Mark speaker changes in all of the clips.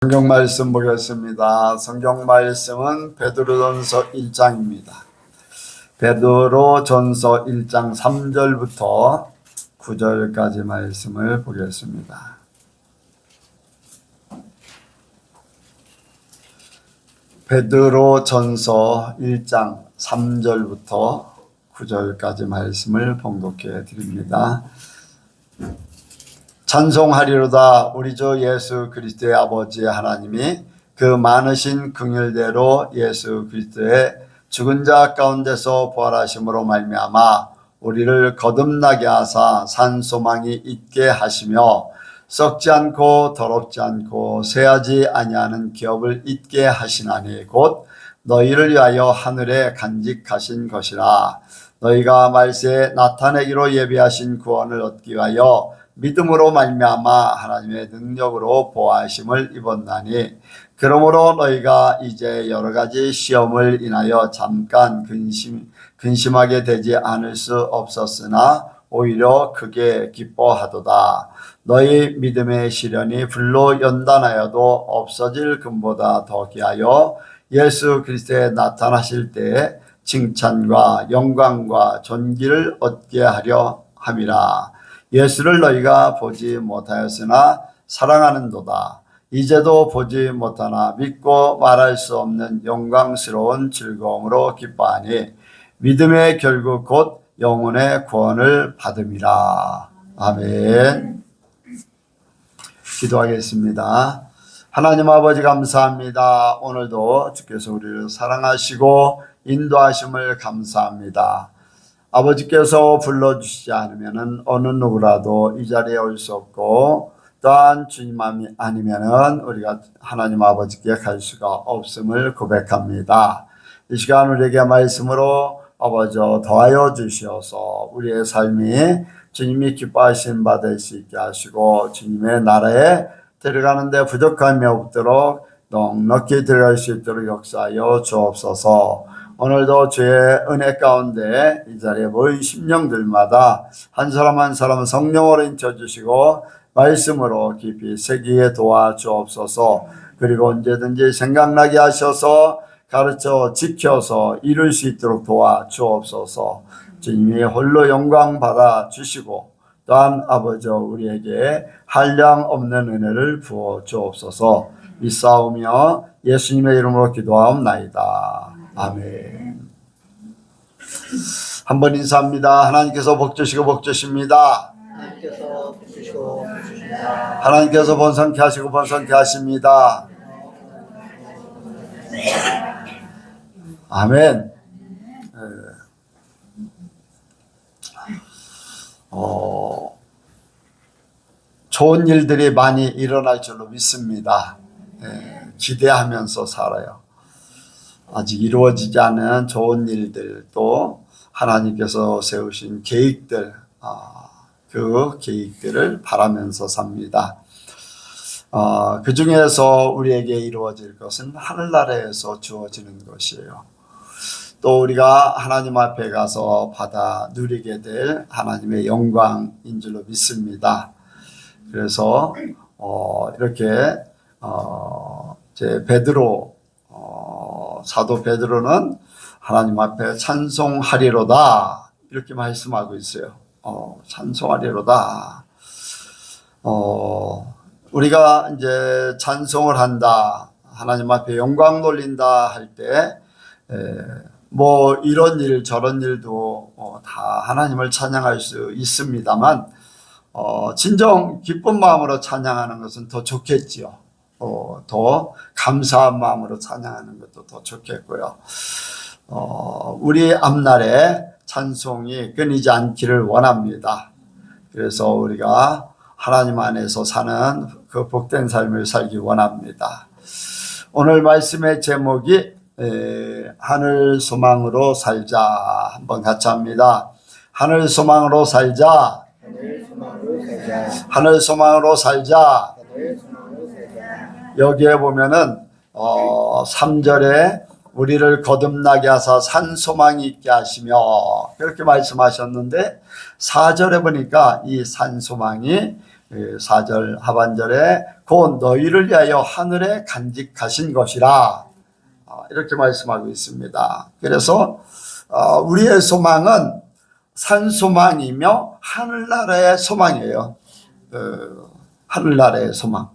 Speaker 1: 성경 말씀 보겠습니다. 성경 말씀은 베드로전서 1장입니다. 베드로전서 1장 3절부터 9절까지 말씀을 보겠습니다. 베드로전서 1장 3절부터 9절까지 말씀을 봉독해 드립니다. 찬송하리로다. 우리 주 예수 그리스도의 아버지 하나님이 그 많으신 긍휼대로 예수 그리스도의 죽은 자 가운데서 부활하심으로 말미암아 우리를 거듭나게 하사 산 소망이 있게 하시며 썩지 않고 더럽지 않고 쇠하지 아니하는 기업을 있게 하시나니 곧 너희를 위하여 하늘에 간직하신 것이라. 너희가 말세에 나타내기로 예비하신 구원을 얻기 위하여 믿음으로 말미암아 하나님의 능력으로 보호하심을 입었나니, 그러므로 너희가 이제 여러 가지 시험을 인하여 잠깐 근심하게 되지 않을 수 없었으나 오히려 크게 기뻐하도다. 너희 믿음의 시련이 불로 연단하여도 없어질 금보다 더 귀하여 예수 그리스도에 나타나실 때에 칭찬과 영광과 존귀를 얻게 하려 함이라. 예수를 너희가 보지 못하였으나 사랑하는도다. 이제도 보지 못하나 믿고 말할 수 없는 영광스러운 즐거움으로 기뻐하니 믿음의 결국 곧 영혼의 구원을 받음이라. 아멘. 기도하겠습니다. 하나님 아버지 감사합니다. 오늘도 주께서 우리를 사랑하시고 인도하심을 감사합니다. 아버지께서 불러주시지 않으면 어느 누구라도 이 자리에 올 수 없고, 또한 주님 아니면 우리가 하나님 아버지께 갈 수가 없음을 고백합니다. 이 시간 우리에게 말씀으로 아버지 더하여 주시어서 우리의 삶이 주님이 기뻐하신 바 될 수 있게 하시고, 주님의 나라에 들어가는데 부족함이 없도록 넉넉히 들어갈 수 있도록 역사하여 주옵소서. 오늘도 주의 은혜 가운데 이 자리에 모인 심령들마다 한 사람 한 사람 성령으로 인쳐주시고 말씀으로 깊이 새기게 도와주옵소서. 그리고 언제든지 생각나게 하셔서 가르쳐 지켜서 이룰 수 있도록 도와주옵소서. 주님이 홀로 영광 받아 주시고 또한 아버지 우리에게 한량 없는 은혜를 부어 주옵소서. 믿사오며 예수님의 이름으로 기도하옵나이다. 아멘. 한번 인사합니다. 하나님께서 복 주시고 복 주십니다. 하나님께서 번성케 하시고 번성케 하십니다. 아멘. 좋은 일들이 많이 일어날 줄로 믿습니다. 기대하면서 살아요. 아직 이루어지지 않은 좋은 일들도 하나님께서 세우신 계획들, 그 계획들을 바라면서 삽니다. 그 중에서 우리에게 이루어질 것은 하늘나라에서 주어지는 것이에요. 또 우리가 하나님 앞에 가서 받아 누리게 될 하나님의 영광인 줄로 믿습니다. 그래서 이렇게 제 베드로 사도 베드로는 하나님 앞에 찬송하리로다 이렇게 말씀하고 있어요. 찬송하리로다. 우리가 이제 찬송을 한다, 하나님 앞에 영광 돌린다 할 때 뭐 이런 일 저런 일도 다 하나님을 찬양할 수 있습니다만 진정 기쁜 마음으로 찬양하는 것은 더 좋겠지요. 더 감사한 마음으로 찬양하는 것도 더 좋겠고요. 우리 앞날에 찬송이 끊이지 않기를 원합니다. 그래서 우리가 하나님 안에서 사는 그 복된 삶을 살기 원합니다. 오늘 말씀의 제목이 하늘 소망으로 살자. 한번 같이 합니다. 하늘 소망으로 살자. 하늘 소망으로 살자. 여기에 보면은 3절에 우리를 거듭나게 하사 산 소망이 있게 하시며 그렇게 말씀하셨는데 4절에 보니까 이 산 소망이 4절 하반절에 곧 너희를 위하여 하늘에 간직하신 것이라 이렇게 말씀하고 있습니다. 그래서 우리의 소망은 산소망이며 하늘나라의 소망이에요. 하늘나라의 소망.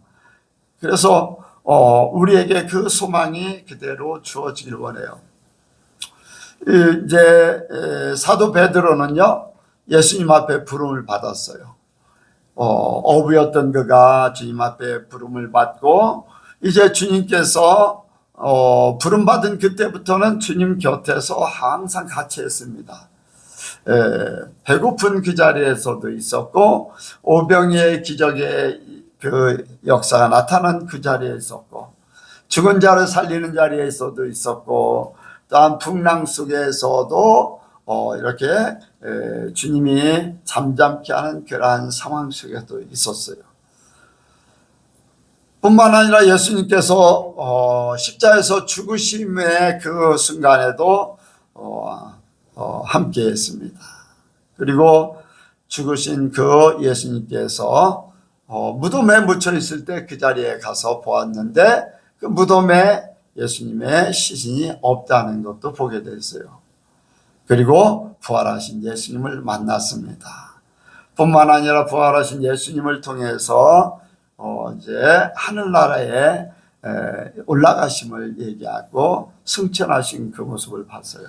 Speaker 1: 그래서 우리에게 그 소망이 그대로 주어지길 원해요. 이제 사도 베드로는요, 예수님 앞에 부름을 받았어요. 어부였던 그가 주님 앞에 부름을 받고 이제 주님께서 부름받은 그때부터는 주님 곁에서 항상 같이 했습니다. 배고픈 그 자리에서도 있었고 오병이의 기적의 그 역사가 나타난 그 자리에 있었고 죽은 자를 살리는 자리에서도 있었고 또한 풍랑 속에서도 이렇게 주님이 잠잠케 하는 그러한 상황 속에도 있었어요. 뿐만 아니라 예수님께서 십자에서 죽으심의 그 순간에도 함께 했습니다. 그리고 죽으신 그 예수님께서 무덤에 묻혀 있을 때 그 자리에 가서 보았는데 그 무덤에 예수님의 시신이 없다는 것도 보게 됐어요. 그리고 부활하신 예수님을 만났습니다. 뿐만 아니라 부활하신 예수님을 통해서 이제 하늘나라에 올라가심을 얘기하고 승천하신 그 모습을 봤어요.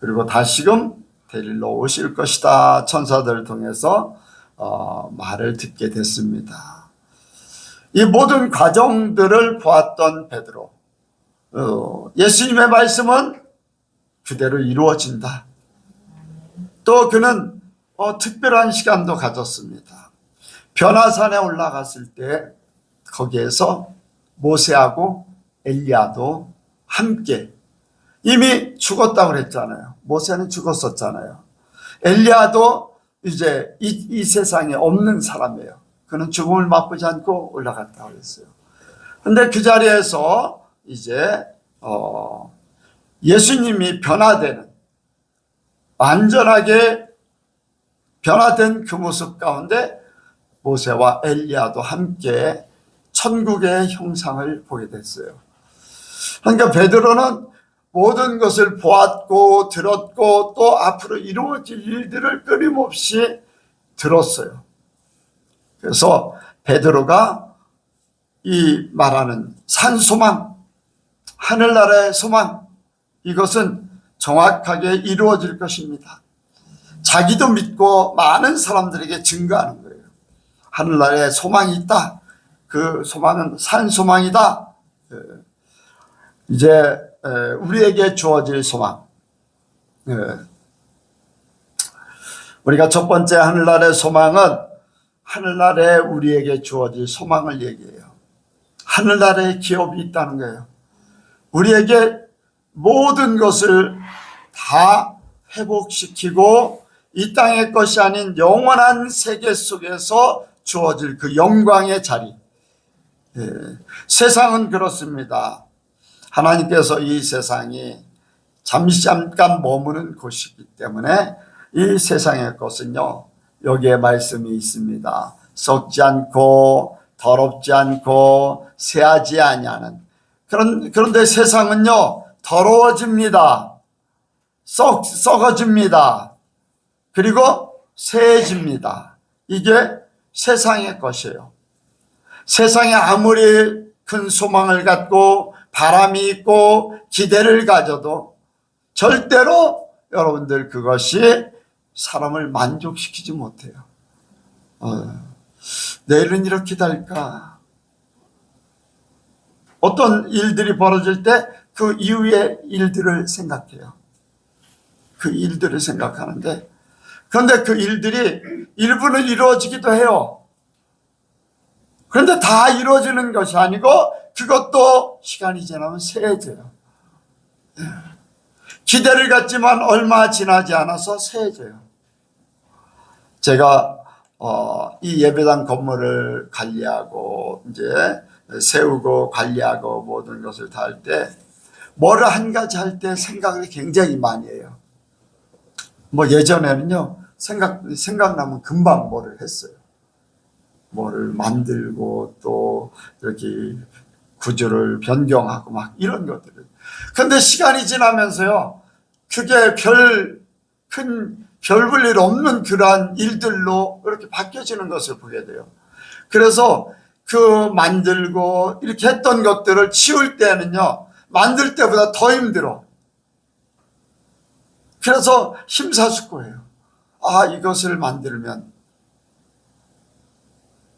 Speaker 1: 그리고 다시금 데리러 오실 것이다 천사들을 통해서 말을 듣게 됐습니다. 이 모든 과정들을 보았던 베드로, 예수님의 말씀은 그대로 이루어진다. 또 그는 특별한 시간도 가졌습니다. 변화산에 올라갔을 때 거기에서 모세하고 엘리야도 함께, 이미 죽었다고 그랬잖아요. 모세는 죽었었잖아요. 엘리야도 이제 이 세상에 없는 사람이에요. 그는 죽음을 맛보지 않고 올라갔다고 그랬어요. 그런데 그 자리에서 이제 예수님이 변화되는, 완전하게 변화된 그 모습 가운데 모세와 엘리야도 함께 천국의 형상을 보게 됐어요. 그러니까 베드로는 모든 것을 보았고 들었고 또 앞으로 이루어질 일들을 끊임없이 들었어요. 그래서 베드로가 이 말하는 산소망, 하늘나라의 소망, 이것은 정확하게 이루어질 것입니다. 자기도 믿고 많은 사람들에게 증거하는 거예요. 하늘나라에 소망이 있다. 그 소망은 산소망이다. 이제 우리에게 주어질 소망. 우리가 첫 번째 하늘나라의 소망은 하늘나라에 우리에게 주어질 소망을 얘기해요. 하늘나라에 기업이 있다는 거예요. 우리에게 모든 것을 다 회복시키고 이 땅의 것이 아닌 영원한 세계 속에서 주어질 그 영광의 자리. 세상은 그렇습니다. 하나님께서 이 세상이 잠깐 머무는 곳이기 때문에 이 세상의 것은요, 여기에 말씀이 있습니다. 썩지 않고 더럽지 않고 쇠하지 아니하는. 그런데 세상은요, 더러워집니다. 썩어집니다. 그리고 쇠해집니다. 이게 세상의 것이에요. 세상에 아무리 큰 소망을 갖고 바람이 있고 기대를 가져도 절대로 여러분들 그것이 사람을 만족시키지 못해요. 내일은 이렇게 될까? 어떤 일들이 벌어질 때 그 이후의 일들을 생각해요. 그 일들을 생각하는데, 그런데 그 일들이 일부는 이루어지기도 해요. 그런데 다 이루어지는 것이 아니고 그것도 시간이 지나면 쇠해져요. 기대를 갖지만 얼마 지나지 않아서 쇠해져요. 제가 이 예배당 건물을 관리하고 이제 세우고 관리하고 모든 것을 다 할 때 뭐를 한 가지 할 때 생각을 굉장히 많이 해요. 뭐 예전에는요 생각나면 금방 뭐를 했어요. 뭐를 만들고 또 이렇게 구조를 변경하고 막 이런 것들을. 근데 시간이 지나면서요, 그게 큰 별 볼 일 없는 그러한 일들로 이렇게 바뀌어지는 것을 보게 돼요. 그래서 그 만들고 이렇게 했던 것들을 치울 때는요, 만들 때보다 더 힘들어. 그래서 심사숙고해요. 아, 이것을 만들면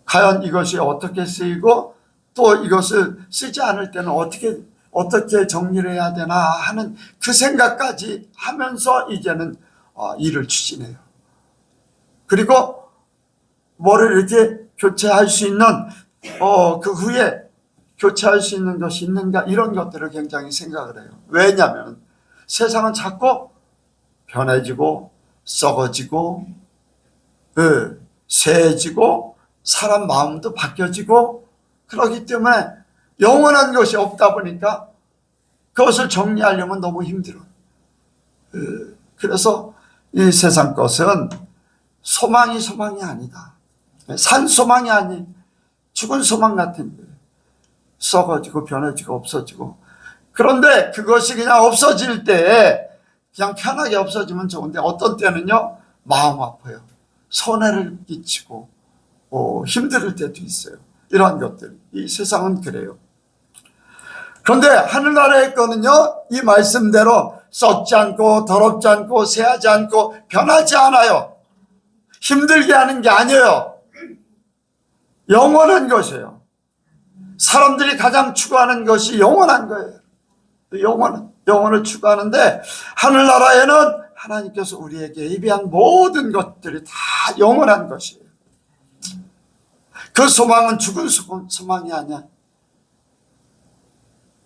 Speaker 1: 과연 이것이 어떻게 쓰이고 또 이것을 쓰지 않을 때는 어떻게 정리를 해야 되나 하는 그 생각까지 하면서 이제는 일을 추진해요. 그리고 뭐를 이렇게 교체할 수 있는 그 후에 교체할 수 있는 것이 있는가, 이런 것들을 굉장히 생각을 해요. 왜냐하면 세상은 자꾸 변해지고 썩어지고 쇠해지고 사람 마음도 바뀌어지고 그렇기 때문에 영원한 것이 없다 보니까 그것을 정리하려면 너무 힘들어요. 그래서 이 세상 것은 소망이 아니다. 산 소망이 아닌 죽은 소망 같은 거예요. 썩어지고 변해지고 없어지고. 그런데 그것이 그냥 없어질 때 그냥 편하게 없어지면 좋은데 어떤 때는요, 마음 아파요. 손해를 끼치고 힘들 때도 있어요. 이러한 것들. 이 세상은 그래요. 그런데 하늘나라의 거는요, 이 말씀대로 썩지 않고 더럽지 않고 쇠하지 않고 변하지 않아요. 힘들게 하는 게 아니에요. 영원한 것이에요. 사람들이 가장 추구하는 것이 영원한 거예요. 영원을 추구하는데 하늘나라에는 하나님께서 우리에게 예비한 모든 것들이 다 영원한 것이에요. 그 소망은 죽은 소망이 아니야.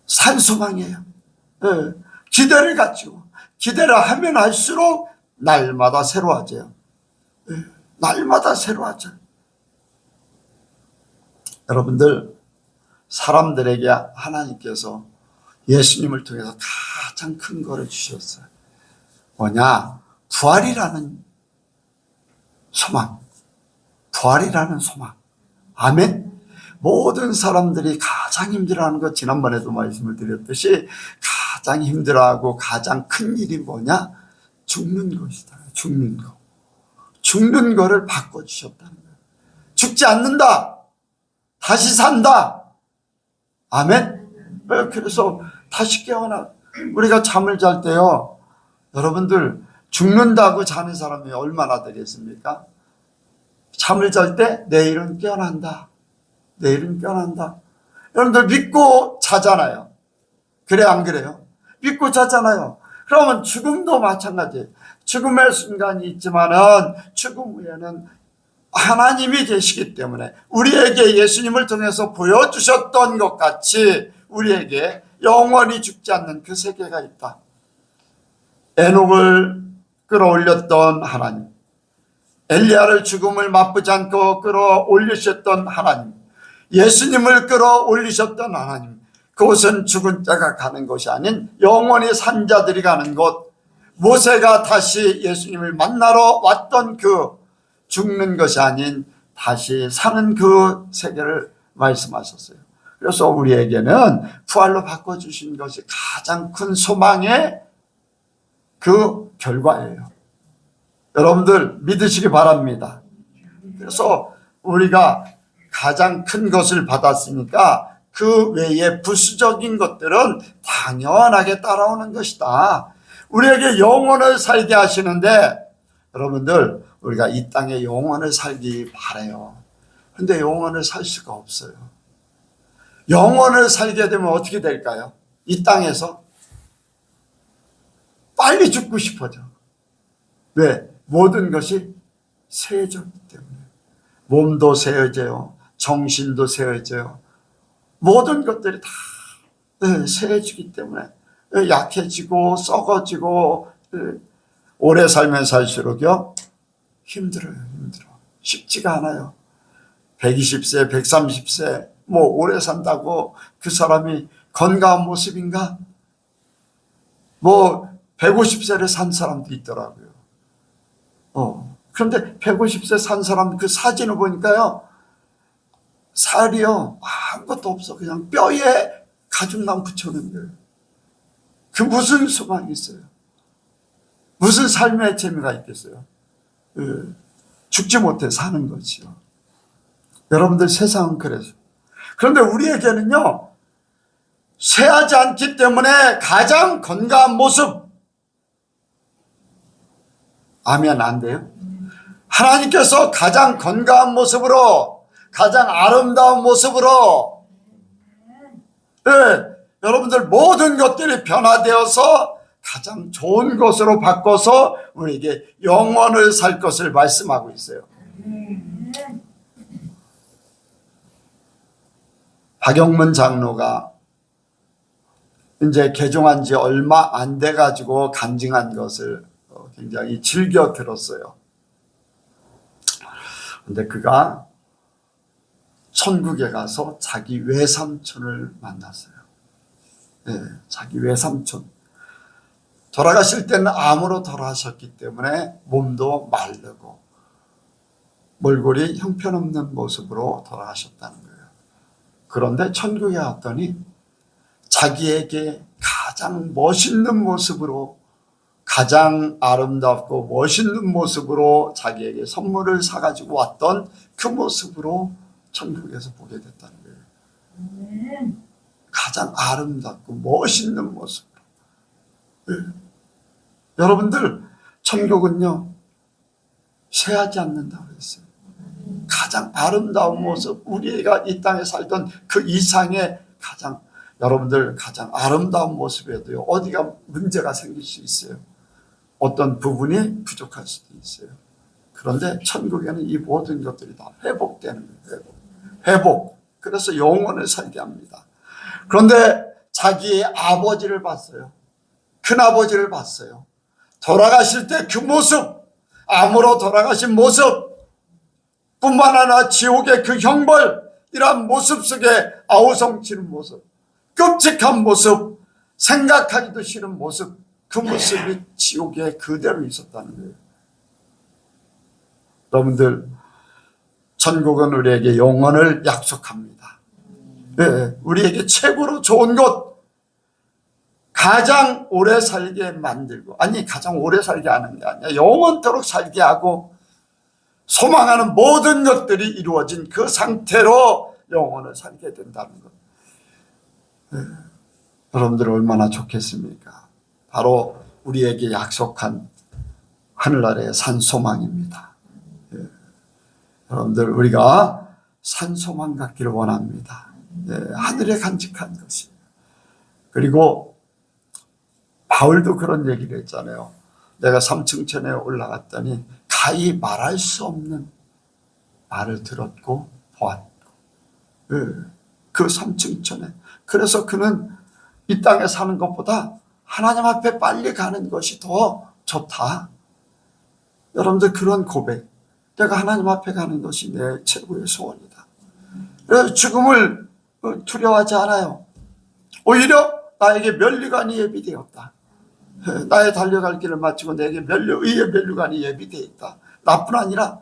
Speaker 1: 산 소망이에요. 기대를 가지고 기대를 하면 할수록 날마다 새로워져요. 날마다 새로워져요. 여러분들, 사람들에게 하나님께서 예수님을 통해서 가장 큰 거를 주셨어요. 뭐냐? 부활이라는 소망. 부활이라는 소망. 아멘. 모든 사람들이 가장 힘들어하는 것, 지난번에도 말씀을 드렸듯이 가장 힘들어하고 가장 큰 일이 뭐냐? 죽는 것이다. 죽는 거. 죽는 거를 바꿔주셨다는 거예요. 죽지 않는다. 다시 산다. 아멘. 그래서 다시 깨어나. 우리가 잠을 잘 때요, 여러분들, 죽는다고 자는 사람이 얼마나 되겠습니까? 잠을 잘 때 내일은 깨어난다. 내일은 깨어난다. 여러분들 믿고 자잖아요. 그래 안 그래요? 믿고 자잖아요. 그러면 죽음도 마찬가지예요. 죽음의 순간이 있지만은 죽음 후에는 하나님이 계시기 때문에 우리에게 예수님을 통해서 보여주셨던 것 같이 우리에게 영원히 죽지 않는 그 세계가 있다. 에녹을 끌어올렸던 하나님, 엘리야를 죽음을 맛보지 않고 끌어올리셨던 하나님, 예수님을 끌어올리셨던 하나님, 그곳은 죽은 자가 가는 곳이 아닌 영원히 산 자들이 가는 곳, 모세가 다시 예수님을 만나러 왔던 그 죽는 것이 아닌 다시 사는 그 세계를 말씀하셨어요. 그래서 우리에게는 부활로 바꿔주신 것이 가장 큰 소망의 그 결과예요. 여러분들 믿으시기 바랍니다. 그래서 우리가 가장 큰 것을 받았으니까 그 외에 부수적인 것들은 당연하게 따라오는 것이다. 우리에게 영혼을 살게 하시는데, 여러분들, 우리가 이 땅에 영혼을 살기 바라요. 근데 영혼을 살 수가 없어요. 영혼을 살게 되면 어떻게 될까요? 이 땅에서 빨리 죽고 싶어져. 왜? 모든 것이 세해졌기 때문에. 몸도 세해져요. 정신도 세해져요. 모든 것들이 다 세해지기 때문에 약해지고 썩어지고, 오래 살면 살수록요 힘들어요. 쉽지가 않아요. 120세 130세 뭐 오래 산다고 그 사람이 건강한 모습인가? 뭐 150세를 산 사람도 있더라고요. 그런데 150세 산 사람 그 사진을 보니까요, 살이요 아무것도 없어. 그냥 뼈에 가죽만 붙여놓은 거예요. 그 무슨 소망이 있어요? 무슨 삶의 재미가 있겠어요? 죽지 못해 사는 거지요. 여러분들, 세상은 그래서. 그런데 우리에게는요, 쇠하지 않기 때문에 가장 건강한 모습, 아멘 안 돼요? 하나님께서 가장 건강한 모습으로, 가장 아름다운 모습으로, 네, 여러분들 모든 것들이 변화되어서 가장 좋은 것으로 바꿔서 우리에게 영원을 살 것을 말씀하고 있어요. 박영문 장로가 이제 개종한 지 얼마 안 돼 가지고 간증한 것을 굉장히 즐겨 들었어요. 근데 그가 천국에 가서 자기 외삼촌을 만났어요. 네, 자기 외삼촌. 돌아가실 때는 암으로 돌아가셨기 때문에 몸도 마르고 몰골이 형편없는 모습으로 돌아가셨다는 거예요. 그런데 천국에 왔더니 자기에게 가장 멋있는 모습으로, 가장 아름답고 멋있는 모습으로 자기에게 선물을 사가지고 왔던 그 모습으로 천국에서 보게 됐다는 거예요. 가장 아름답고 멋있는 모습으로. 네. 여러분들, 천국은요 쇠하지 않는다고 했어요. 가장 아름다운 모습, 우리가 이 땅에 살던 그 이상의 여러분들 가장 아름다운 모습에도요 어디가 문제가 생길 수 있어요. 어떤 부분이 부족할 수도 있어요. 그런데 천국에는 이 모든 것들이 다 회복되는 거예요. 회복. 그래서 영원을 살게 합니다. 그런데 자기의 아버지를 봤어요. 큰아버지를 봤어요. 돌아가실 때 그 모습, 암으로 돌아가신 모습 뿐만 아니라 지옥의 그 형벌, 이러한 모습 속에 아우성치는 모습, 끔찍한 모습, 생각하기도 싫은 모습, 그 모습이 지옥에 그대로 있었다는 거예요. 여러분들, 천국은 우리에게 영원을 약속합니다. 네, 우리에게 최고로 좋은 것, 가장 오래 살게 만들고, 아니 가장 오래 살게 하는 게 아니라 영원토록 살게 하고 소망하는 모든 것들이 이루어진 그 상태로 영원을 살게 된다는 것. 네. 여러분들 얼마나 좋겠습니까? 바로 우리에게 약속한 하늘나라의 산소망입니다. 네. 여러분들, 우리가 산소망 갖기를 원합니다. 네. 하늘에 간직한 것이. 그리고 바울도 그런 얘기를 했잖아요. 내가 삼층천에 올라갔더니 가히 말할 수 없는 말을 들었고 보았고, 그 삼층천에. 그래서 그는 이 땅에 사는 것보다 하나님 앞에 빨리 가는 것이 더 좋다. 여러분들, 그런 고백, 내가 하나님 앞에 가는 것이 내 최고의 소원이다. 그래서 죽음을 두려워하지 않아요. 오히려 나에게 면류관이 예비되었다. 나의 달려갈 길을 마치고 내게 의의 면류관이 예비되어 있다. 나뿐 아니라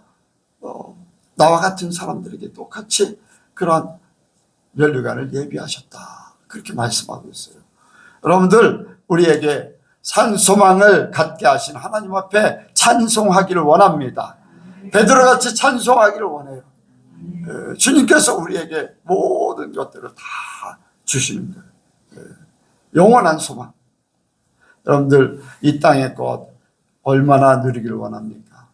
Speaker 1: 나와 같은 사람들에게 똑같이 그러한 면류관을 예비하셨다. 그렇게 말씀하고 있어요. 여러분들, 우리에게 산소망을 갖게 하신 하나님 앞에 찬송하기를 원합니다. 베드로같이 찬송하기를 원해요. 주님께서 우리에게 모든 것들을 다 주시는 거예요. 영원한 소망. 여러분들, 이 땅의 것 얼마나 누리기를 원합니까?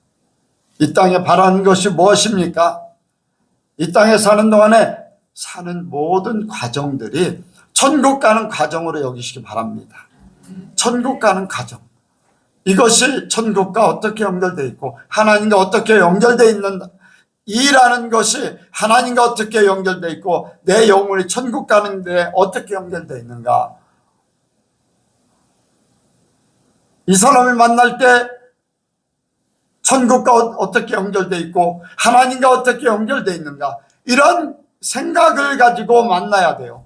Speaker 1: 이 땅에 바라는 것이 무엇입니까? 이 땅에 사는 동안에 사는 모든 과정들이 천국 가는 과정으로 여기시기 바랍니다. 천국 가는 과정, 이것이 천국과 어떻게 연결되어 있고 하나님과 어떻게 연결되어 있는가, 이라는 것이 하나님과 어떻게 연결되어 있고 내 영혼이 천국 가는데 어떻게 연결되어 있는가. 이 사람을 만날 때 천국과 어떻게 연결되어 있고 하나님과 어떻게 연결되어 있는가, 이런 생각을 가지고 만나야 돼요.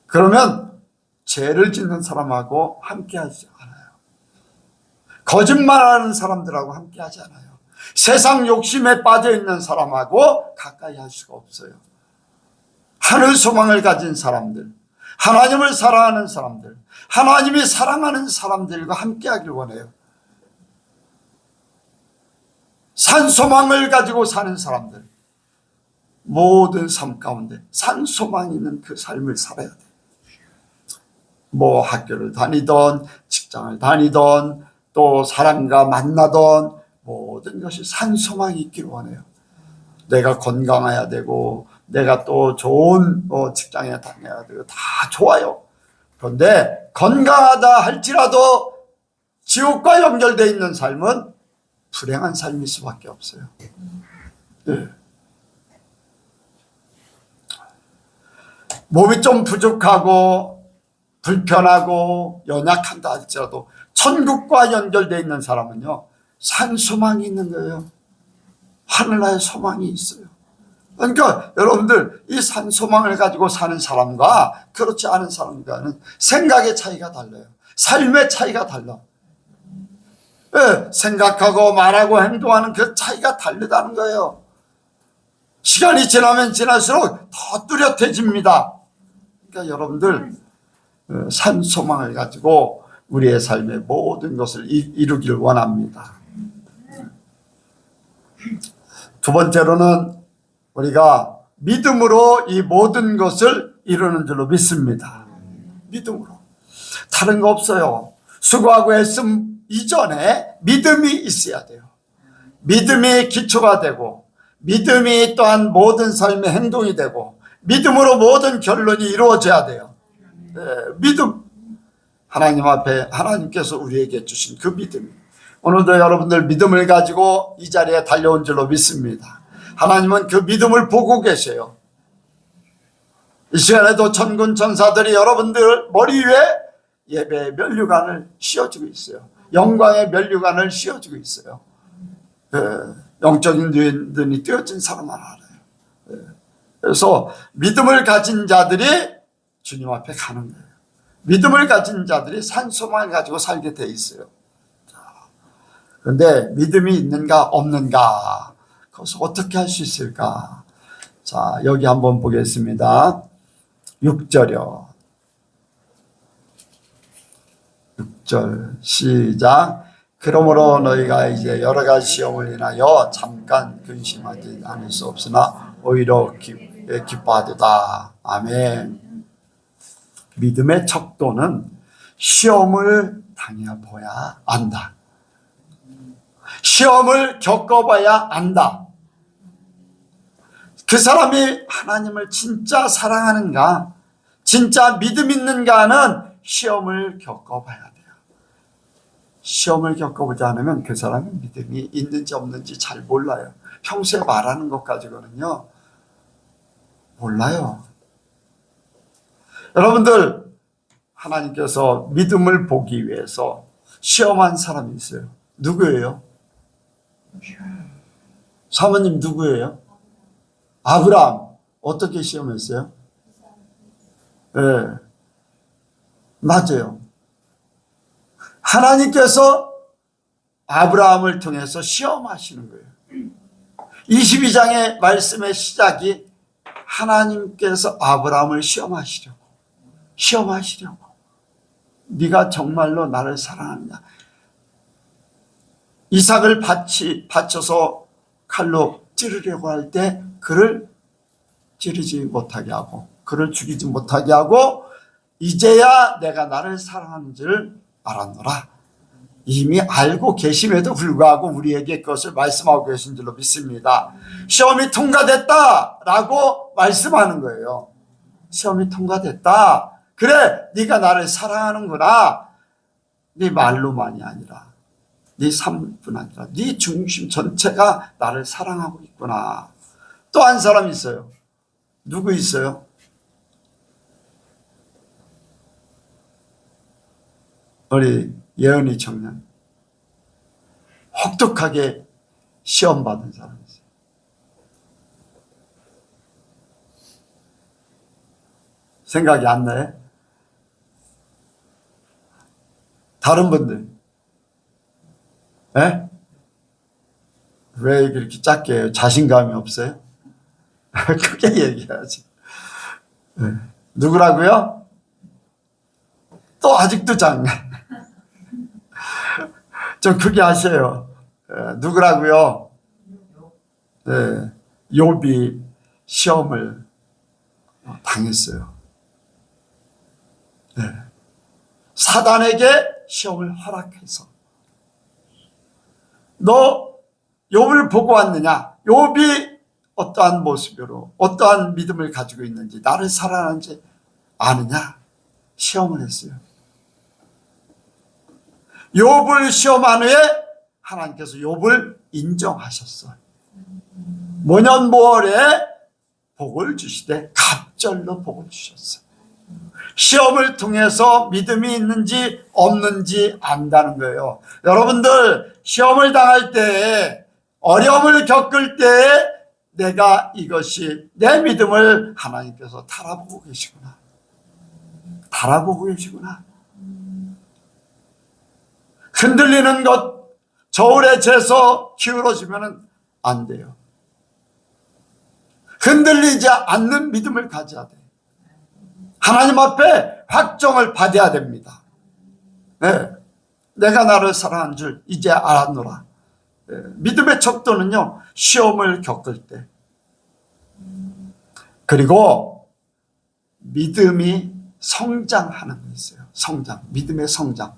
Speaker 1: 그러면 죄를 짓는 사람하고 함께 하지 않아요. 거짓말하는 사람들하고 함께 하지 않아요. 세상 욕심에 빠져 있는 사람하고 가까이 할 수가 없어요. 하늘 소망을 가진 사람들, 하나님을 사랑하는 사람들, 하나님이 사랑하는 사람들과 함께 하길 원해요. 산 소망을 가지고 사는 사람들, 모든 삶 가운데 산 소망이 있는 그 삶을 살아야 돼요. 뭐 학교를 다니던, 직장을 다니던, 또 사람과 만나던 모든 것이 산 소망이 있길 원해요. 내가 건강해야 되고, 내가 또 좋은 직장에 다녀야 되고, 다 좋아요. 그런데 건강하다 할지라도 지옥과 연결되어 있는 삶은 불행한 삶일 수밖에 없어요. 네. 몸이 좀 부족하고 불편하고 연약한다 할지라도 천국과 연결되어 있는 사람은요, 산 소망이 있는 거예요. 하늘나라의 소망이 있어요. 그러니까 여러분들, 이 산 소망을 가지고 사는 사람과 그렇지 않은 사람과는 생각의 차이가 달라요. 삶의 차이가 달라. 네, 생각하고 말하고 행동하는 그 차이가 다르다는 거예요. 시간이 지나면 지날수록 더 뚜렷해집니다. 그러니까 여러분들, 산 소망을 가지고 우리의 삶의 모든 것을 이루길 원합니다. 두 번째로는 우리가 믿음으로 이 모든 것을 이루는 줄로 믿습니다. 믿음으로. 다른 거 없어요. 수고하고 애씀 이전에 믿음이 있어야 돼요. 믿음이 기초가 되고, 믿음이 또한 모든 삶의 행동이 되고, 믿음으로 모든 결론이 이루어져야 돼요. 네, 믿음. 하나님 앞에 하나님께서 우리에게 주신 그 믿음. 오늘도 여러분들 믿음을 가지고 이 자리에 달려온 줄로 믿습니다. 하나님은 그 믿음을 보고 계세요. 이 시간에도 천군 천사들이 여러분들 머리 위에 예배의 면류관을 씌워주고 있어요. 영광의 면류관을 씌워주고 있어요. 영적인 눈이 띄어진 사람만 알아요. 그래서 믿음을 가진 자들이 주님 앞에 가는 거예요. 믿음을 가진 자들이 산 소망을 가지고 살게 돼 있어요. 그런데 믿음이 있는가 없는가, 그것을 어떻게 할 수 있을까? 자, 여기 한번 보겠습니다. 6절이요. 6절 시작. 그러므로 너희가 이제 여러 가지 시험을 인하여 잠깐 근심하지 않을 수 없으나 오히려 기뻐하도다. 아멘. 믿음의 척도는 시험을 당해봐야 안다. 시험을 겪어봐야 안다. 그 사람이 하나님을 진짜 사랑하는가, 진짜 믿음 있는가는 시험을 겪어봐야 돼요. 시험을 겪어보지 않으면 그 사람이 믿음이 있는지 없는지 잘 몰라요. 평소에 말하는 것 가지고는요, 몰라요. 여러분들, 하나님께서 믿음을 보기 위해서 시험한 사람이 있어요. 누구예요? 사모님 누구예요? 아브라함. 어떻게 시험했어요? 네, 맞아요. 하나님께서 아브라함을 통해서 시험하시는 거예요. 22장의 말씀의 시작이 하나님께서 아브라함을 시험하시려고. 네가 정말로 나를 사랑하느냐. 이삭을 바쳐서 칼로 찌르려고 할 때 그를 찌르지 못하게 하고, 그를 죽이지 못하게 하고, 이제야 내가 나를 사랑하는 줄 알았노라. 이미 알고 계심에도 불구하고 우리에게 그것을 말씀하고 계신 줄로 믿습니다. 시험이 통과됐다라고 말씀하는 거예요. 시험이 통과됐다. 그래, 네가 나를 사랑하는구나. 네 말로만이 아니라, 네 삶뿐 아니라 네 중심 전체가 나를 사랑하고 있구나. 또 한 사람 있어요. 누구 있어요? 우리 예언이 청년. 혹독하게 시험받은 사람이 있어요. 생각이 안 나요? 다른 분들. 예? 왜 이렇게 작게 해요? 자신감이 없어요? 크게 얘기해야지. 예. 누구라고요? 또 아직도 작네. 좀 크게 하세요. 예. 누구라고요? 예. 욥이 시험을 당했어요. 예. 사단에게 시험을 허락해서 너 욥을 보고 왔느냐? 욥이 어떠한 모습으로 어떠한 믿음을 가지고 있는지 나를 사랑하는지 아느냐? 시험을 했어요. 욥을 시험한 후에 하나님께서 욥을 인정하셨어요. 모년모월에 복을 주시되 갑절로 복을 주셨어요. 시험을 통해서 믿음이 있는지 없는지 안다는 거예요. 여러분들 시험을 당할 때, 어려움을 겪을 때 내가 이것이 내 믿음을 하나님께서 달아보고 계시구나. 달아보고 계시구나. 흔들리는 것, 저울에 재서 기울어지면 안 돼요. 흔들리지 않는 믿음을 가져야 돼요. 하나님 앞에 확정을 받아야 됩니다. 네. 내가 나를 사랑한 줄 이제 알았노라. 네. 믿음의 척도는요, 시험을 겪을 때. 그리고 믿음이 성장하는 거 있어요. 성장. 믿음의 성장.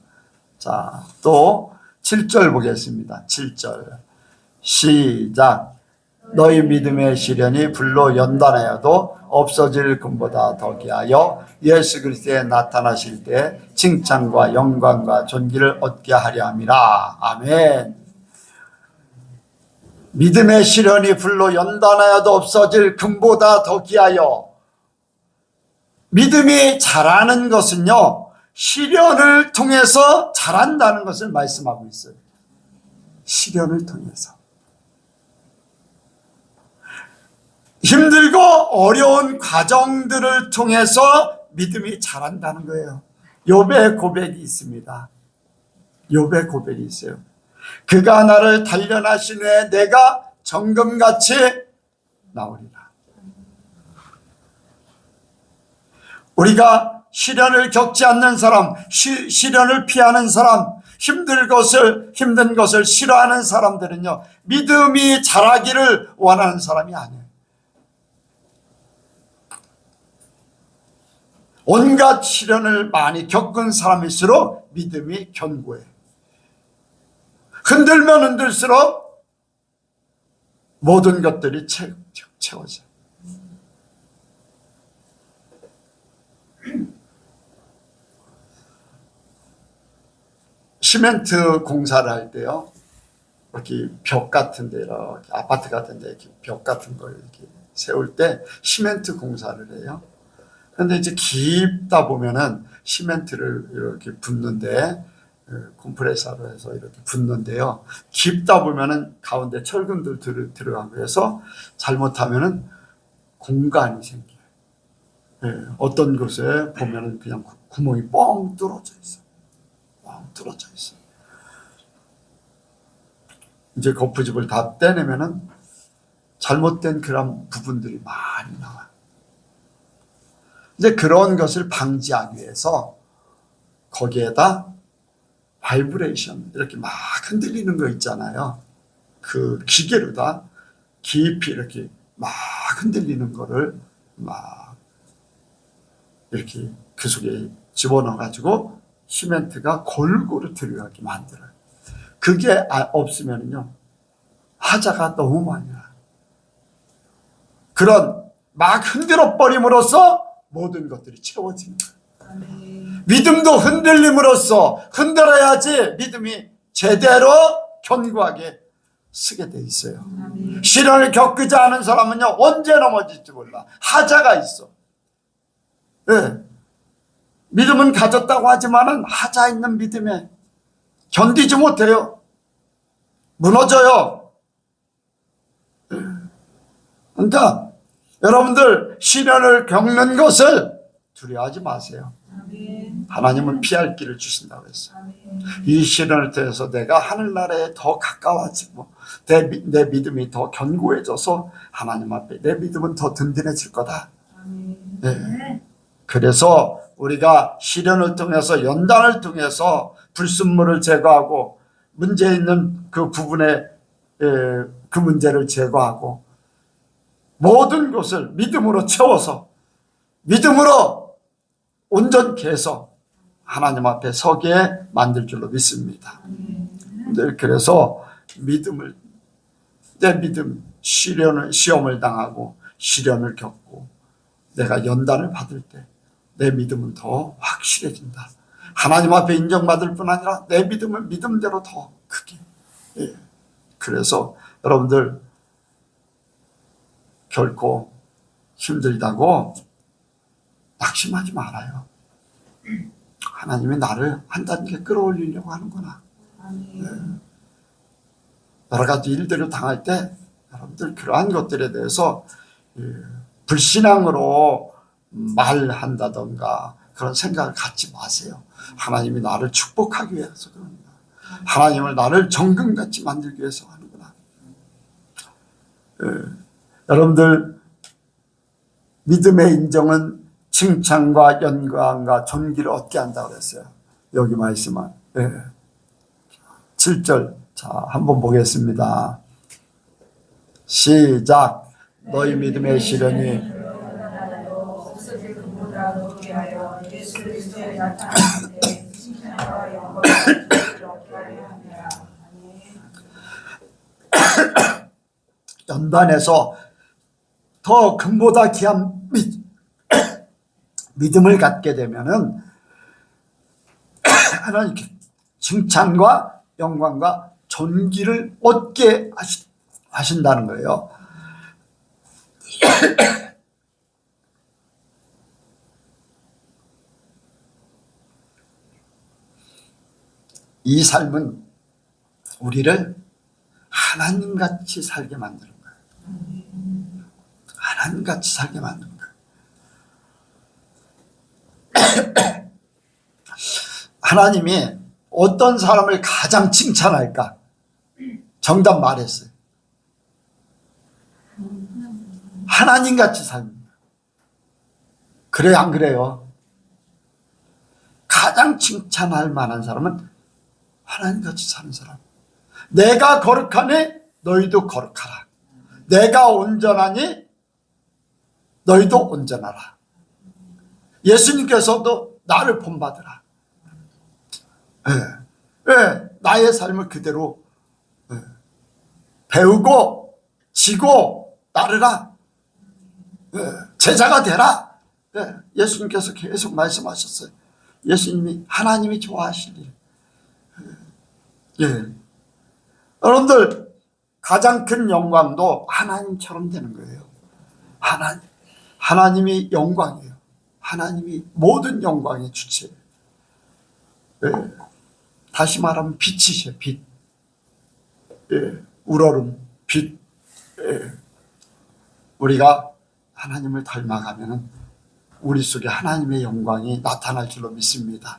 Speaker 1: 자, 또 7절 보겠습니다. 7절. 시작. 너희 믿음의 시련이 불로 연단하여도 없어질 금보다 더 귀하여 예수 그리스도에 나타나실 때 칭찬과 영광과 존귀를 얻게 하려 함이라. 아멘. 믿음의 시련이 불로 연단하여도 없어질 금보다 더 귀하여. 믿음이 자라는 것은요, 시련을 통해서 자란다는 것을 말씀하고 있어요. 시련을 통해서. 힘들고 어려운 과정들을 통해서 믿음이 자란다는 거예요. 욥의 고백이 있습니다. 욥의 고백이 있어요. 그가 나를 단련하신 후에 내가 정금같이 나오리라. 우리가 시련을 겪지 않는 사람, 시련을 피하는 사람, 힘든 것을 싫어하는 사람들은요, 믿음이 자라기를 원하는 사람이 아니에요. 온갖 시련을 많이 겪은 사람일수록 믿음이 견고해. 흔들면 흔들수록 모든 것들이 채워져. 시멘트 공사를 할 때요, 이렇게 벽 같은 데, 이렇게 아파트 같은 데 이렇게 벽 같은 걸 이렇게 세울 때 시멘트 공사를 해요. 근데 이제 깊다 보면은 시멘트를 이렇게 붓는데, 컴프레서로 해서 이렇게 붓는데요. 깊다 보면은 가운데 철근들 들어가고 해서 잘못하면은 공간이 생겨요. 예, 어떤 곳에 보면은 그냥 구멍이 뻥 뚫어져 있어요. 뻥 뚫어져 있어요. 이제 거푸집을 다 떼내면은 잘못된 그런 부분들이 많이 나와요. 이제 그런 것을 방지하기 위해서 거기에다 바이브레이션, 이렇게 막 흔들리는 거 있잖아요. 그 기계로다 깊이 이렇게 막 흔들리는 거를 막 이렇게 그 속에 집어넣어 가지고 시멘트가 골고루 들어가게 만들어요. 그게 없으면요, 하자가 너무 많이 나요. 그런 막 흔들어 버림으로써 모든 것들이 채워지는 거예요. 믿음도 흔들림으로써 흔들어야지 믿음이 제대로 견고하게 서게 돼 있어요. 시련을 겪지 않은 사람은요, 언제 넘어질지 몰라. 하자가 있어. 네. 믿음은 가졌다고 하지만은 하자 있는 믿음에 견디지 못해요. 무너져요. 그러니까 여러분들 시련을 겪는 것을 두려워하지 마세요. 하나님은 피할 길을 주신다고 했어요. 이 시련을 통해서 내가 하늘나라에 더 가까워지고 내 믿음이 더 견고해져서 하나님 앞에 내 믿음은 더 든든해질 거다. 네. 그래서 우리가 시련을 통해서 연단을 통해서 불순물을 제거하고 문제 있는 그 부분에 그 문제를 제거하고 모든 것을 믿음으로 채워서 믿음으로 온전케 해서 하나님 앞에 서게 만들 줄로 믿습니다. 그래서 내 믿음 시험을 당하고 시련을 겪고 내가 연단을 받을 때 내 믿음은 더 확실해진다. 하나님 앞에 인정받을 뿐 아니라 내 믿음은 믿음대로 더 크게. 그래서 여러분들 결코 힘들다고 낙심하지 말아요. 하나님이 나를 한 단계 끌어올리려고 하는구나. 여러 가지 일들을 당할 때 여러분들 그러한 것들에 대해서 불신앙으로 말한다던가 그런 생각을 갖지 마세요. 하나님이 나를 축복하기 위해서 그럽니다. 하나님을 나를 정금같이 만들기 위해서 하는구나. 여러분들 믿음의 인정은 칭찬과 영광과 존귀를 얻게 한다고 그랬어요. 여기 말씀은 7절 자 한번 보겠습니다. 시작. 너희 믿음의 시련이 연단에서 더 금보다 귀한 믿음을 갖게 되면은 하나님께 칭찬과 영광과 존귀를 얻게 하신다는 거예요. 이 삶은 우리를 하나님같이 살게 만드는 거예요. 하나님같이 살게 만드는 거예요. 하나님이 어떤 사람을 가장 칭찬할까? 정답 말했어요. 하나님같이 삽니다. 그래요, 안 그래요? 가장 칭찬할 만한 사람은 하나님같이 사는 사람. 내가 거룩하니 너희도 거룩하라. 내가 온전하니 너희도 온전하라. 예수님께서도 나를 본받으라. 나의 삶을 그대로 배우고 지고 따르라. 제자가 되라. 예수님께서 계속 말씀하셨어요. 예수님이 하나님이 좋아하실 일. 여러분들 가장 큰 영광도 하나님처럼 되는 거예요. 하나님이 영광이에요. 하나님이 모든 영광의 주체예요. 다시 말하면 빛이세요. 빛. 우러름 빛. 우리가 하나님을 닮아가면 우리 속에 하나님의 영광이 나타날 줄로 믿습니다.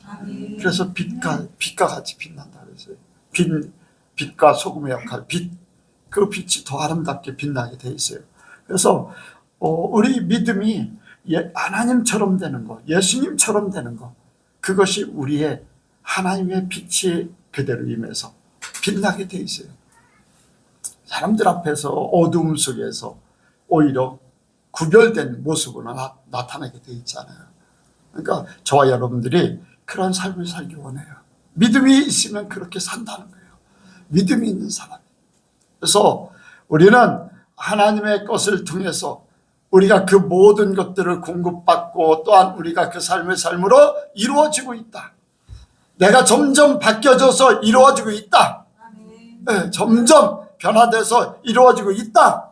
Speaker 1: 그래서 빛과 같이 빛난다 그랬어요. 빛과 소금의 역할, 그 빛이 더 아름답게 빛나게 돼 있어요. 그래서 우리 믿음이 하나님처럼 되는 것, 예수님처럼 되는 것, 그것이 우리의 하나님의 빛이 그대로 임해서 빛나게 돼 있어요. 사람들 앞에서 어두움 속에서 오히려 구별된 모습으로 나타나게 돼 있잖아요. 그러니까 저와 여러분들이 그런 삶을 살기 원해요. 믿음이 있으면 그렇게 산다는 거예요. 믿음이 있는 사람. 그래서 우리는 하나님의 것을 통해서 우리가 그 모든 것들을 공급받고 또한 우리가 그 삶의 삶으로 이루어지고 있다. 내가 점점 바뀌어져서 이루어지고 있다. 점점 변화돼서 이루어지고 있다.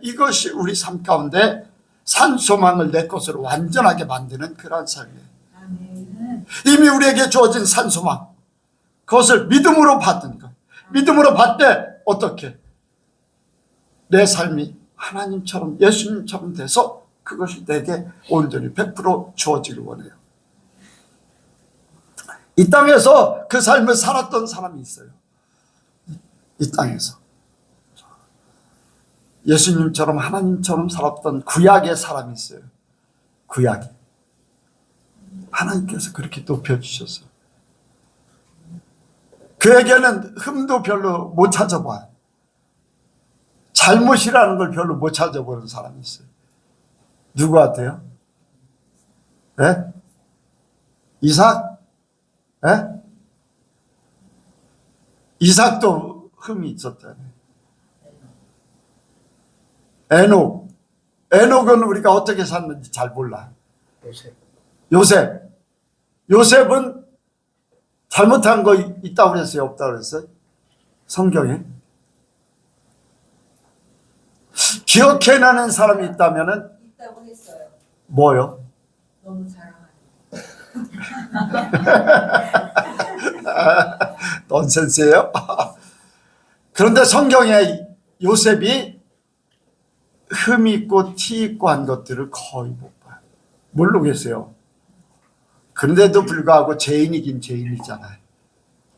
Speaker 1: 이것이 우리 삶 가운데 산소망을 내 것으로 완전하게 만드는 그런 삶이에요. 이미 우리에게 주어진 산소망, 그것을 믿음으로 받은 것. 믿음으로 받되 어떻게? 내 삶이 하나님처럼 예수님처럼 돼서 그것이 내게 온전히 100% 주어지길 원해요. 이 땅에서 그 삶을 살았던 사람이 있어요. 이 땅에서 예수님처럼 하나님처럼 살았던 구약의 사람이 있어요. 구약이 하나님께서 그렇게 높여주셨어요. 그에게는 흠도 별로 못 찾아봐요. 잘못이라는 걸 별로 못 찾아보는 사람이 있어요. 누구 같아요? 네? 이삭? 네? 이삭도 흠이 있었잖아요. 에녹은 우리가 어떻게 샀는지 잘 몰라. 요셉은 잘못한 거 있다고 그랬어요? 없다고 그랬어요? 성경에? 기억해내는 사람이 있다면은?
Speaker 2: 있다고 했어요.
Speaker 1: 뭐요?
Speaker 2: 너무 자랑하네.
Speaker 1: 넌센스예요? 그런데 성경에 요셉이 흠 있고 티 있고 한 것들을 거의 못 봐요. 모르겠어요. 그런데도 불구하고 죄인이긴 죄인이잖아요.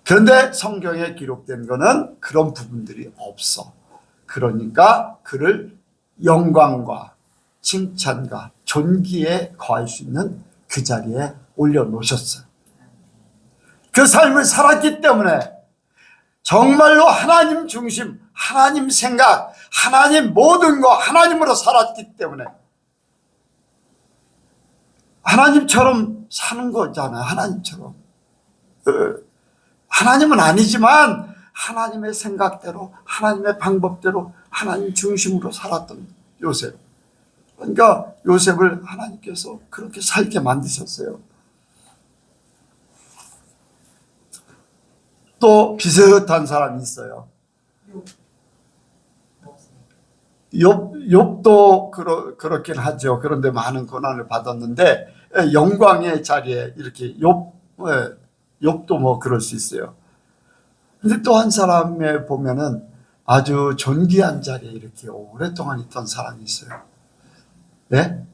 Speaker 1: 그런데 성경에 기록된 거는 그런 부분들이 없어. 그러니까 그를 영광과 칭찬과 존귀에 거할 수 있는 그 자리에 올려놓으셨어요. 그 삶을 살았기 때문에 정말로 하나님 중심, 하나님 생각, 하나님 모든 거 하나님으로 살았기 때문에 하나님처럼 사는 거잖아요. 하나님처럼. 하나님은 아니지만 하나님의 생각대로, 하나님의 방법대로 하나님 중심으로 살았던 요셉. 그러니까 요셉을 하나님께서 그렇게 살게 만드셨어요. 또 비슷한 사람이 있어요. 욥도 그렇긴 하죠. 그런데 많은 고난을 받았는데 영광의 자리에 이렇게 욥도 뭐 그럴 수 있어요. 근데 또 한 사람에 보면은 아주 존귀한 자리에 이렇게 오랫동안 있던 사람이 있어요. 네?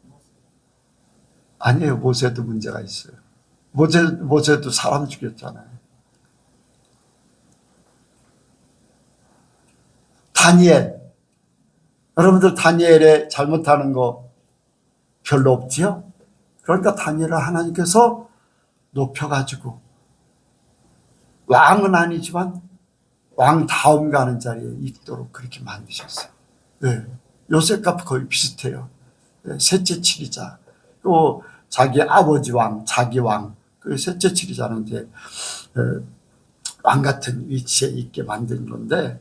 Speaker 1: 아니에요. 모세도 문제가 있어요. 모세도 사람 죽였잖아요. 다니엘. 여러분들 다니엘의 잘못하는 거 별로 없지요? 그러니까 다니엘을 하나님께서 높여가지고 왕은 아니지만 왕 다음 가는 자리에 있도록 그렇게 만드셨어요. 네. 요셉과 거의 비슷해요. 네. 셋째 치리자. 또 자기 아버지 왕, 자기 왕. 그 셋째 치리자는 이제 왕 같은 위치에 있게 만든 건데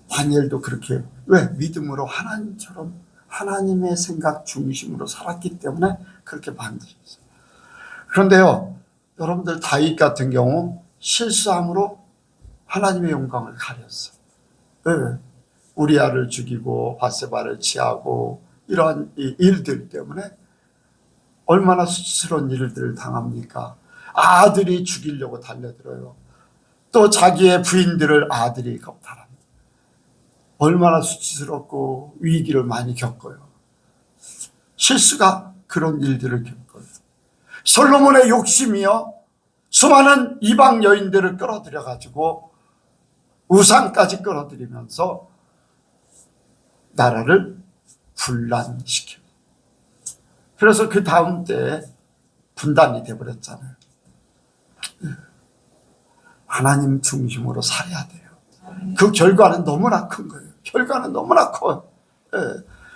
Speaker 1: 다니엘도 그렇게 왜? 믿음으로 하나님처럼 하나님의 생각 중심으로 살았기 때문에 그렇게 만드셨어요. 그런데요, 여러분들 다윗 같은 경우 실수함으로 하나님의 영광을 가렸어요. 네. 우리아를 죽이고 밧세바를 취하고 이러한 일들 때문에 얼마나 수치스러운 일들을 당합니까? 아들이 죽이려고 달려들어요. 또 자기의 부인들을 아들이 겁탈합니다. 얼마나 수치스럽고 위기를 많이 겪어요. 실수가 그런 일들을 겪어요. 솔로몬의 욕심이요, 수많은 이방 여인들을 끌어들여 가지고 우상까지 끌어들이면서 나라를 분란시켜요. 그래서 그 다음 때에 분단이 되어버렸잖아요. 하나님 중심으로 살아야 돼요. 그 결과는 너무나 큰 거예요. 결과는 너무나 커요.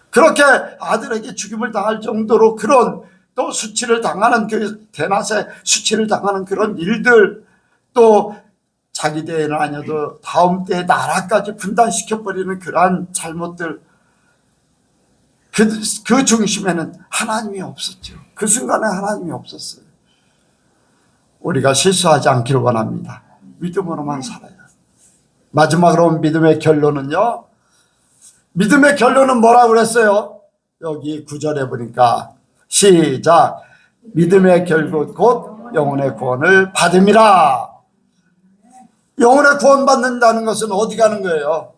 Speaker 1: 그렇게 아들에게 죽임을 당할 정도로 그런 또 수치를 당하는 그 대낮에 수치를 당하는 그런 일들, 또 자기 때는 아니어도 다음 때의 나라까지 분단시켜버리는 그러한 잘못들, 그 중심에는 하나님이 없었죠. 그 순간에 하나님이 없었어요. 우리가 실수하지 않기를 원합니다. 믿음으로만 살아요. 마지막으로 믿음의 결론은요, 믿음의 결론은 뭐라고 그랬어요? 여기 9절에 보니까 시작. 믿음의 결국 곧 영혼의 구원을 받음이라. 영혼의 구원 받는다는 것은 어디 가는 거예요?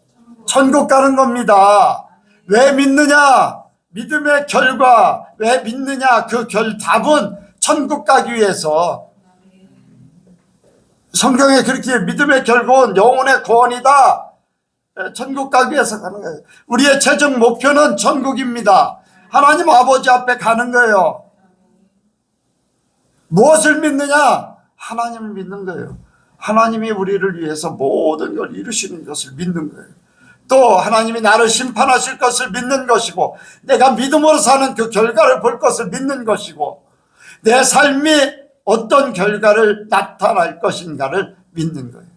Speaker 1: 천국 가는 겁니다. 왜 믿느냐? 믿음의 결과. 왜 믿느냐? 그 답은 천국 가기 위해서 성경에 그렇게 믿음의 결국은 영혼의 구원이다. 천국 가기 위해서 가는 거예요. 우리의 최종 목표는 천국입니다. 하나님 아버지 앞에 가는 거예요. 무엇을 믿느냐? 하나님을 믿는 거예요. 하나님이 우리를 위해서 모든 걸 이루시는 것을 믿는 거예요. 또 하나님이 나를 심판하실 것을 믿는 것이고, 내가 믿음으로 사는 그 결과를 볼 것을 믿는 것이고, 내 삶이 어떤 결과를 나타날 것인가를 믿는 거예요.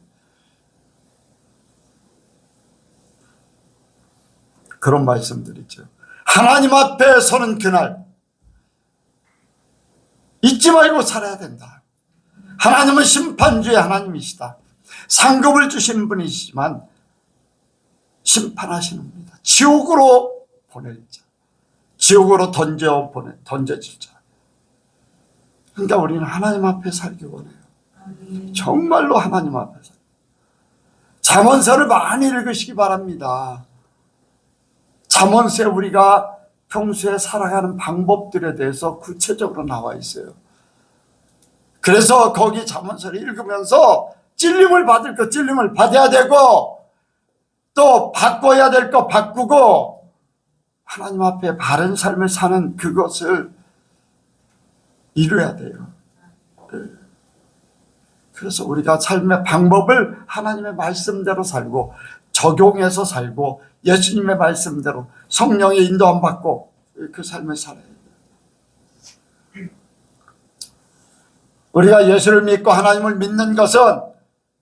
Speaker 1: 그런 말씀드리죠. 하나님 앞에 서는 그날 잊지 말고 살아야 된다. 하나님은 심판주의 하나님이시다. 상급을 주시는 분이시지만 심판하시는 분이다. 지옥으로 보낼 자, 지옥으로 던져질 자. 그러니까 우리는 하나님 앞에 살기 원해요. 정말로 하나님 앞에 살기. 잠언서를 많이 읽으시기 바랍니다. 잠언서에 우리가 평소에 살아가는 방법들에 대해서 구체적으로 나와 있어요. 그래서 거기 잠언서를 읽으면서 찔림을 받을 거 찔림을 받아야 되고, 또 바꿔야 될 거 바꾸고, 하나님 앞에 바른 삶을 사는 그것을 이루어야 돼요. 그래서 우리가 삶의 방법을 하나님의 말씀대로 살고, 적용해서 살고, 예수님의 말씀대로 성령의 인도함 받고 그 삶을 살아야 돼요. 우리가 예수를 믿고 하나님을 믿는 것은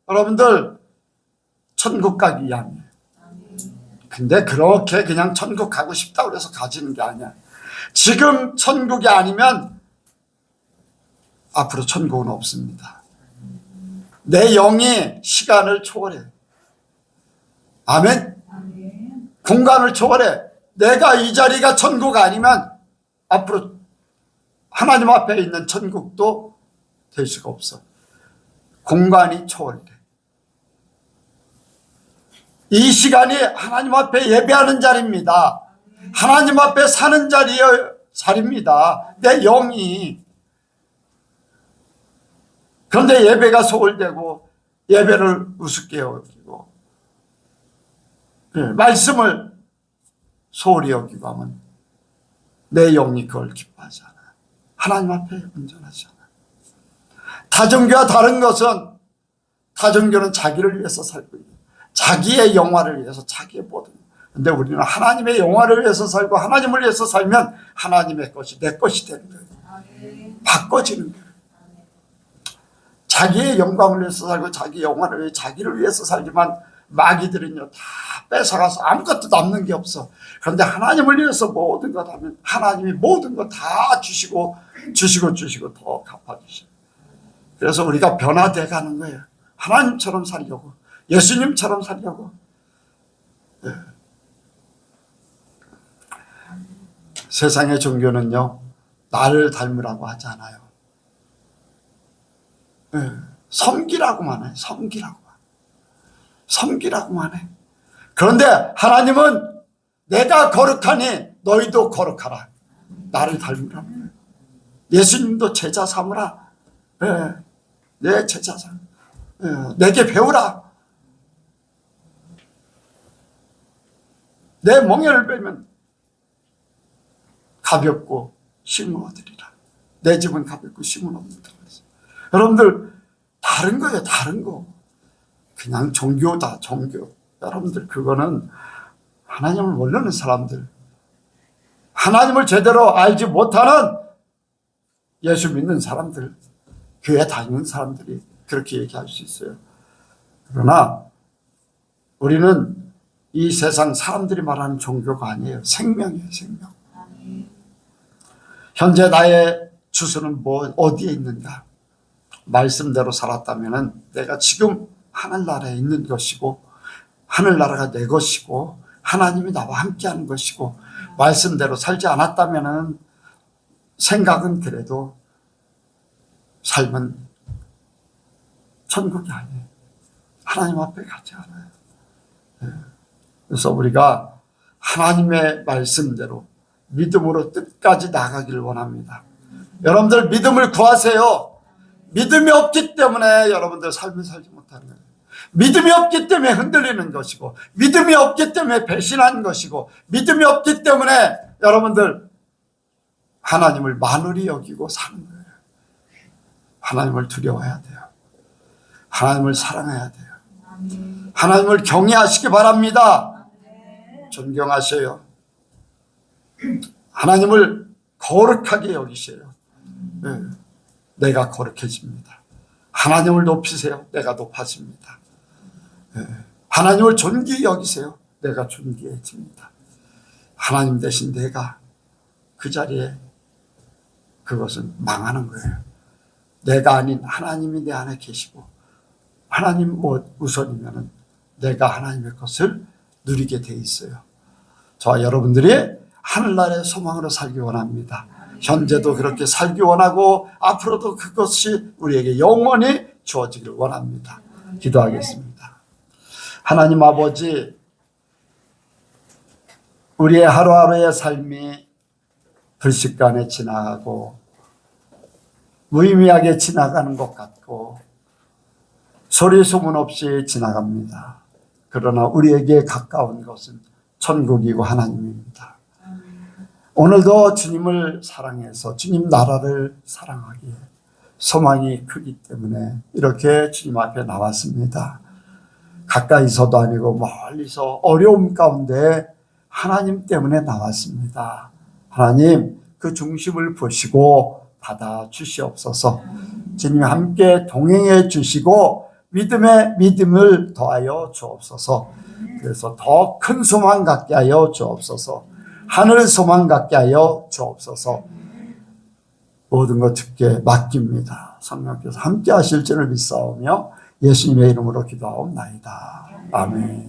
Speaker 1: 여러분들 천국 가기 위함이에요. 근데 그렇게 그냥 천국 가고 싶다고 해서 가지는 게 아니야. 지금 천국이 아니면 앞으로 천국은 없습니다. 내 영이 시간을 초월해. 아멘. 공간을 초월해. 내가 이 자리가 천국 아니면 앞으로 하나님 앞에 있는 천국도 될 수가 없어. 공간이 초월돼. 이 시간이 하나님 앞에 예배하는 자리입니다. 하나님 앞에 사는 자리입니다. 내 영이. 그런데 예배가 소홀되고 예배를 우습게 여기고 말씀을 소홀히 여기고 하면 내 영이 그걸 기뻐하지 않아요. 하나님 앞에 온전하지 않아요. 다정교와 다른 것은, 다정교는 자기를 위해서 살고 있는, 자기의 영화를 위해서, 자기의 모든. 근데 우리는 하나님의 영화를 위해서 살고 하나님을 위해서 살면 하나님의 것이 내 것이 되는 거예요. 바꿔지는 거예요. 자기의 영광을 위해서 살고 자기 영화를 위해 자기를 위해서 살지만 마귀들은요 다 뺏어가서 아무것도 남는 게 없어. 그런데 하나님을 위해서 모든 것 하면 하나님이 모든 것 다 주시고 더 갚아주셔요. 그래서 우리가 변화돼 가는 거예요. 하나님처럼 살려고, 예수님처럼 살려고. 네. 세상의 종교는요 나를 닮으라고 하지 않아요. 네. 섬기라고만 해. 섬기라고만 해. 그런데 하나님은 내가 거룩하니 너희도 거룩하라. 나를 닮으라. 예수님도 제자 삼으라. 네. 내 제자 삼. 네. 내게 배우라. 내 멍에를 빼면 가볍고 힘을 얻으리라. 내 집은 가볍고 힘을 얻는다. 여러분들 다른 거예요. 다른 거. 그냥 종교다. 종교. 여러분들 그거는 하나님을 모르는 사람들, 하나님을 제대로 알지 못하는 예수 믿는 사람들, 교회 다니는 사람들이 그렇게 얘기할 수 있어요. 그러나 우리는 이 세상 사람들이 말하는 종교가 아니에요. 생명이에요. 생명. 현재 나의 주소는 어디에 있는가? 말씀대로 살았다면 내가 지금 하늘나라에 있는 것이고, 하늘나라가 내 것이고, 하나님이 나와 함께하는 것이고, 말씀대로 살지 않았다면 생각은 그래도 삶은 천국이 아니에요. 하나님 앞에 가지 않아요. 그래서 우리가 하나님의 말씀대로 믿음으로 끝까지 나가기를 원합니다. 여러분들 믿음을 구하세요. 믿음이 없기 때문에 여러분들 삶을 살지 못하는 거예요. 믿음이 없기 때문에 흔들리는 것이고, 믿음이 없기 때문에 배신한 것이고, 믿음이 없기 때문에 여러분들 하나님을 만홀히 여기고 사는 거예요. 하나님을 두려워해야 돼요. 하나님을 사랑해야 돼요. 하나님을 경외하시기 바랍니다. 존경하셔요. 하나님을 거룩하게 여기셔요. 네. 내가 거룩해집니다. 하나님을 높이세요. 내가 높아집니다. 네. 하나님을 존귀히 여기세요. 내가 존귀해집니다. 하나님 대신 내가 그 자리에 그것은 망하는 거예요. 내가 아닌 하나님이 내 안에 계시고, 하나님 우선이면은 내가 하나님의 것을 누리게 돼 있어요. 저와 여러분들이 하늘나라의 소망으로 살기 원합니다. 현재도 그렇게 살기 원하고 앞으로도 그것이 우리에게 영원히 주어지기를 원합니다. 기도하겠습니다. 하나님 아버지, 우리의 하루하루의 삶이 불식간에 지나가고 무의미하게 지나가는 것 같고 소리 소문 없이 지나갑니다. 그러나 우리에게 가까운 것은 천국이고 하나님입니다. 오늘도 주님을 사랑해서 주님 나라를 사랑하기에 소망이 크기 때문에 이렇게 주님 앞에 나왔습니다. 가까이서도 아니고 멀리서 어려움 가운데 하나님 때문에 나왔습니다. 하나님, 그 중심을 보시고 받아 주시옵소서. 주님 함께 동행해 주시고 믿음에 믿음을 더하여 주옵소서. 그래서 더 큰 소망 갖게 하여 주옵소서. 하늘 소망 갖게 하여 주옵소서. 모든 것 주께 맡깁니다. 성령께서 함께 하실 줄을 믿사오며 예수님의 이름으로 기도하옵나이다. 아멘.